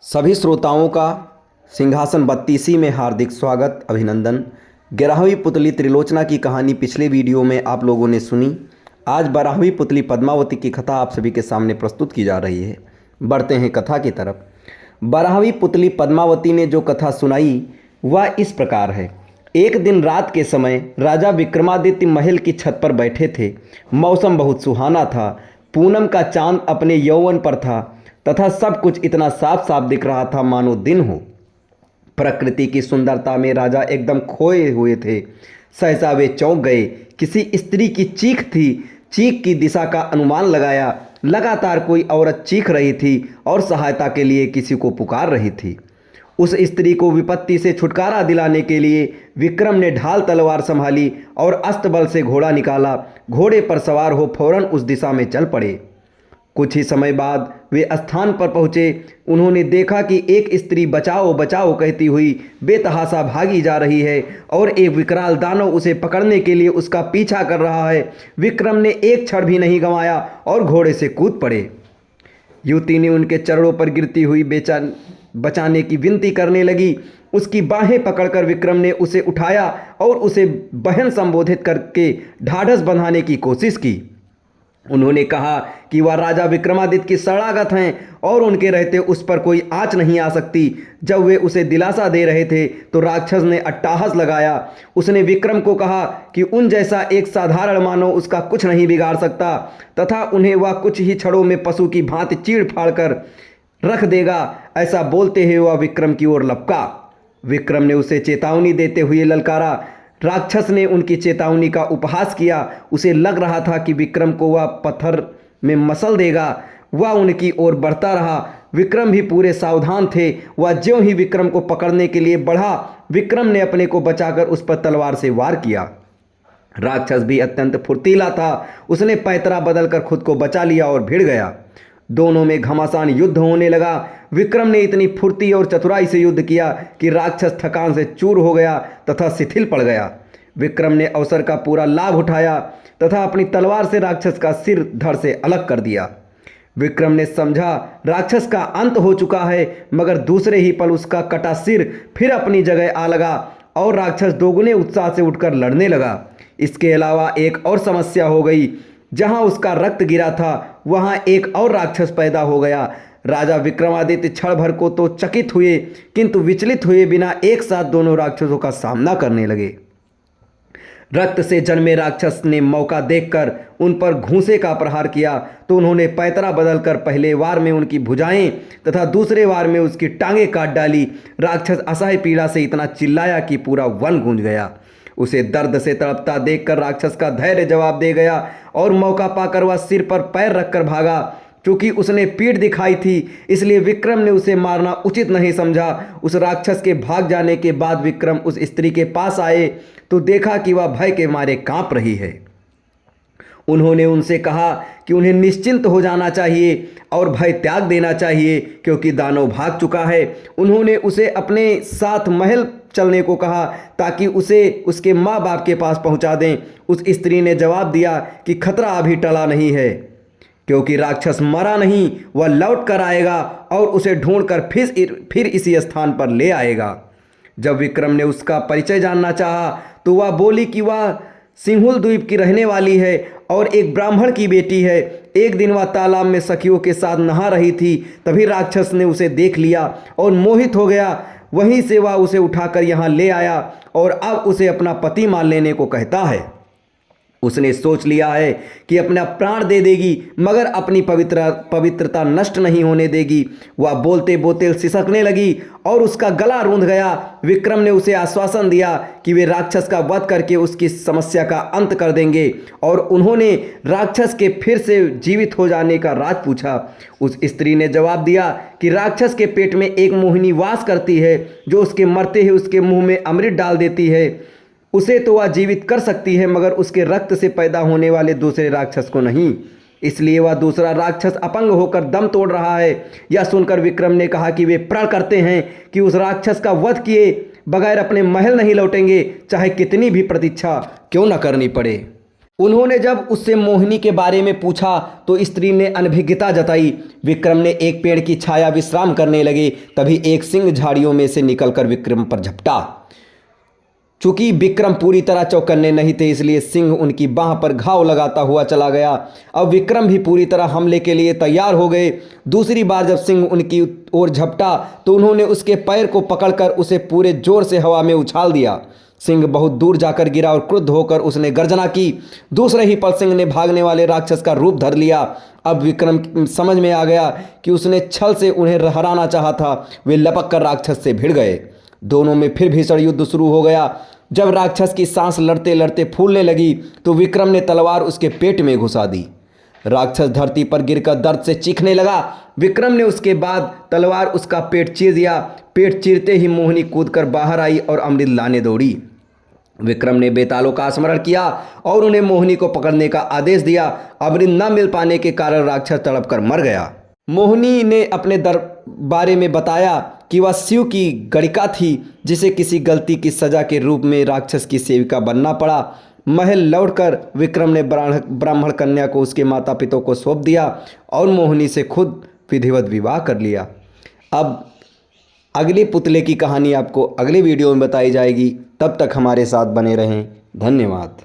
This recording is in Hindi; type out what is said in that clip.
सभी श्रोताओं का सिंहासन 32 में हार्दिक स्वागत अभिनंदन। 11वीं पुतली त्रिलोचना की कहानी पिछले वीडियो में आप लोगों ने सुनी। आज 12वीं पुतली पद्मावती की कथा आप सभी के सामने प्रस्तुत की जा रही है। बढ़ते हैं कथा की तरफ। 12वीं पुतली पद्मावती ने जो कथा सुनाई वह इस प्रकार है। एक दिन रात के समय राजा विक्रमादित्य महल की छत पर बैठे थे। मौसम बहुत सुहाना था। पूनम का चांद अपने यौवन पर था तथा सब कुछ इतना साफ साफ दिख रहा था मानो दिन हो। प्रकृति की सुंदरता में राजा एकदम खोए हुए थे। सहसा वे चौंक गए। किसी स्त्री की चीख थी। चीख की दिशा का अनुमान लगाया। लगातार कोई औरत चीख रही थी और सहायता के लिए किसी को पुकार रही थी। उस स्त्री को विपत्ति से छुटकारा दिलाने के लिए विक्रम ने ढाल तलवार संभाली और अस्तबल से घोड़ा निकाला। घोड़े पर सवार हो फौरन उस दिशा में चल पड़े। कुछ ही समय बाद वे स्थान पर पहुंचे। उन्होंने देखा कि एक स्त्री बचाओ बचाओ कहती हुई बेतहाशा भागी जा रही है और एक विकराल दानव उसे पकड़ने के लिए उसका पीछा कर रहा है। विक्रम ने एक क्षण भी नहीं गंवाया और घोड़े से कूद पड़े। युवती ने उनके चरणों पर गिरती हुई बचाने की विनती करने लगी। उसकी बाहें पकड़कर विक्रम ने उसे उठाया और उसे बहन संबोधित करके ढाढ़स बंधाने की कोशिश की। उन्होंने कहा कि वह राजा विक्रमादित्य की शरणागत हैं और उनके रहते उस पर कोई आँच नहीं आ सकती। जब वे उसे दिलासा दे रहे थे तो राक्षस ने अट्टहास लगाया। उसने विक्रम को कहा कि उन जैसा एक साधारण मानव उसका कुछ नहीं बिगाड़ सकता तथा उन्हें वह कुछ ही क्षणों में पशु की भांति चीड़ फाड़ कर रख देगा। ऐसा बोलते हुए वह विक्रम की ओर लपका। विक्रम ने उसे चेतावनी देते हुए ललकारा। राक्षस ने उनकी चेतावनी का उपहास किया। उसे लग रहा था कि विक्रम को वह पत्थर में मसल देगा। वह उनकी ओर बढ़ता रहा। विक्रम भी पूरे सावधान थे। वह ज्यों ही विक्रम को पकड़ने के लिए बढ़ा, विक्रम ने अपने को बचाकर उस पर तलवार से वार किया। राक्षस भी अत्यंत फुर्तीला था। उसने पैतरा बदलकर खुद को बचा लिया और भिड़ गया। दोनों में घमासान युद्ध होने लगा। विक्रम ने इतनी फुर्ती और चतुराई से युद्ध किया कि राक्षस थकान से चूर हो गया तथा शिथिल पड़ गया। विक्रम ने अवसर का पूरा लाभ उठाया तथा अपनी तलवार से राक्षस का सिर धड़ से अलग कर दिया। विक्रम ने समझा राक्षस का अंत हो चुका है, मगर दूसरे ही पल उसका कटा सिर फिर अपनी जगह आ लगा और राक्षस दोगुने उत्साह से उठकर लड़ने लगा। इसके अलावा एक और समस्या हो गई। जहां उसका रक्त गिरा था वहां एक और राक्षस पैदा हो गया। राजा विक्रमादित्य क्षण भर को तो चकित हुए, किंतु विचलित हुए बिना एक साथ दोनों राक्षसों का सामना करने लगे। रक्त से जन्मे राक्षस ने मौका देखकर उन पर घूंसे का प्रहार किया तो उन्होंने पैतरा बदलकर पहले वार में उनकी भुजाएं तथा दूसरे वार में उसकी टांगें काट डाली। राक्षस असह्य पीड़ा से इतना चिल्लाया कि पूरा वन गूंज गया। उसे दर्द से तड़पता देखकर राक्षस का धैर्य जवाब दे गया और मौका पाकर वह सिर पर पैर रखकर भागा। चूंकि उसने पीठ दिखाई थी इसलिए विक्रम ने उसे मारना उचित नहीं समझा। उस राक्षस के भाग जाने के बाद विक्रम उस स्त्री के पास आए तो देखा कि वह भय के मारे कांप रही है। उन्होंने उनसे कहा कि उन्हें निश्चिंत हो जाना चाहिए और भय त्याग देना चाहिए क्योंकि दानव भाग चुका है। उन्होंने उसे अपने साथ महल चलने को कहा ताकि उसे उसके माँ बाप के पास पहुंचा दें। उस स्त्री ने जवाब दिया कि खतरा अभी टला नहीं है क्योंकि राक्षस मरा नहीं, वह लौट कर आएगा और उसे ढूंढकर फिर इसी स्थान पर ले आएगा। जब विक्रम ने उसका परिचय जानना चाहा तो वह बोली कि वह सिंहुल द्वीप की रहने वाली है और एक ब्राह्मण की बेटी है। एक दिन वह तालाब में सखियों के साथ नहा रही थी, तभी राक्षस ने उसे देख लिया और मोहित हो गया। वहीं से वह उसे उठाकर यहाँ ले आया और अब उसे अपना पति मान लेने को कहता है। उसने सोच लिया है कि अपना प्राण दे देगी मगर अपनी पवित्रता नष्ट नहीं होने देगी। वह बोलते बोलते सिसकने लगी और उसका गला रूंध गया। विक्रम ने उसे आश्वासन दिया कि वे राक्षस का वध करके उसकी समस्या का अंत कर देंगे और उन्होंने राक्षस के फिर से जीवित हो जाने का राज पूछा। उस स्त्री ने जवाब दिया कि राक्षस के पेट में एक मोहिनी वास करती है जो उसके मरते ही उसके मुंह में अमृत डाल देती है। उसे तो वह जीवित कर सकती है मगर उसके रक्त से पैदा होने वाले दूसरे राक्षस को नहीं। इसलिए वह दूसरा राक्षस अपंग होकर दम तोड़ रहा है। यह सुनकर विक्रम ने कहा कि वे प्रण करते हैं कि उस राक्षस का वध किए बगैर अपने महल नहीं लौटेंगे, चाहे कितनी भी प्रतीक्षा क्यों न करनी पड़े। उन्होंने जब उससे मोहिनी के बारे में पूछा तो स्त्री ने अनभिज्ञता जताई। विक्रम ने एक पेड़ की छाया विश्राम करने लगे, तभी एक सिंह झाड़ियों में से निकलकर विक्रम पर झपटा। चूंकि विक्रम पूरी तरह चौकन्ने नहीं थे, इसलिए सिंह उनकी बाह पर घाव लगाता हुआ चला गया। अब विक्रम भी पूरी तरह हमले के लिए तैयार हो गए। दूसरी बार जब सिंह उनकी ओर झपटा तो उन्होंने उसके पैर को पकड़कर उसे पूरे जोर से हवा में उछाल दिया। सिंह बहुत दूर जाकर गिरा और क्रुद्ध होकर उसने गर्जना की। दूसरे ही पल सिंह ने भागने वाले राक्षस का रूप धर लिया। अब विक्रम समझ में आ गया कि उसने छल से उन्हें हराना चाहा था। वे लपक कर राक्षस से भिड़ गए। दोनों में फिर भीषण युद्ध शुरू हो गया। जब राक्षस की सांस लड़ते लड़ते फूलने लगी तो विक्रम ने तलवार उसके पेट में घुसा दी। राक्षस धरती पर गिरकर दर्द से चीखने लगा। विक्रम ने उसके बाद तलवार उसका पेट चीर दिया। पेट चीरते ही मोहिनी कूदकर बाहर आई और अमृत लाने दौड़ी। विक्रम ने बेतालों का स्मरण किया और उन्हें मोहिनी को पकड़ने का आदेश दिया। अमृत न मिल पाने के कारण राक्षस तड़प कर मर गया। मोहिनी ने अपने बारे में बताया कि वह शिव की गणिका थी, जिसे किसी गलती की सजा के रूप में राक्षस की सेविका बनना पड़ा। महल लौटकर विक्रम ने ब्राह्मण कन्या को उसके माता पिता को सौंप दिया और मोहिनी से खुद विधिवत विवाह कर लिया। अब अगले पुतले की कहानी आपको अगले वीडियो में बताई जाएगी। तब तक हमारे साथ बने रहें। धन्यवाद।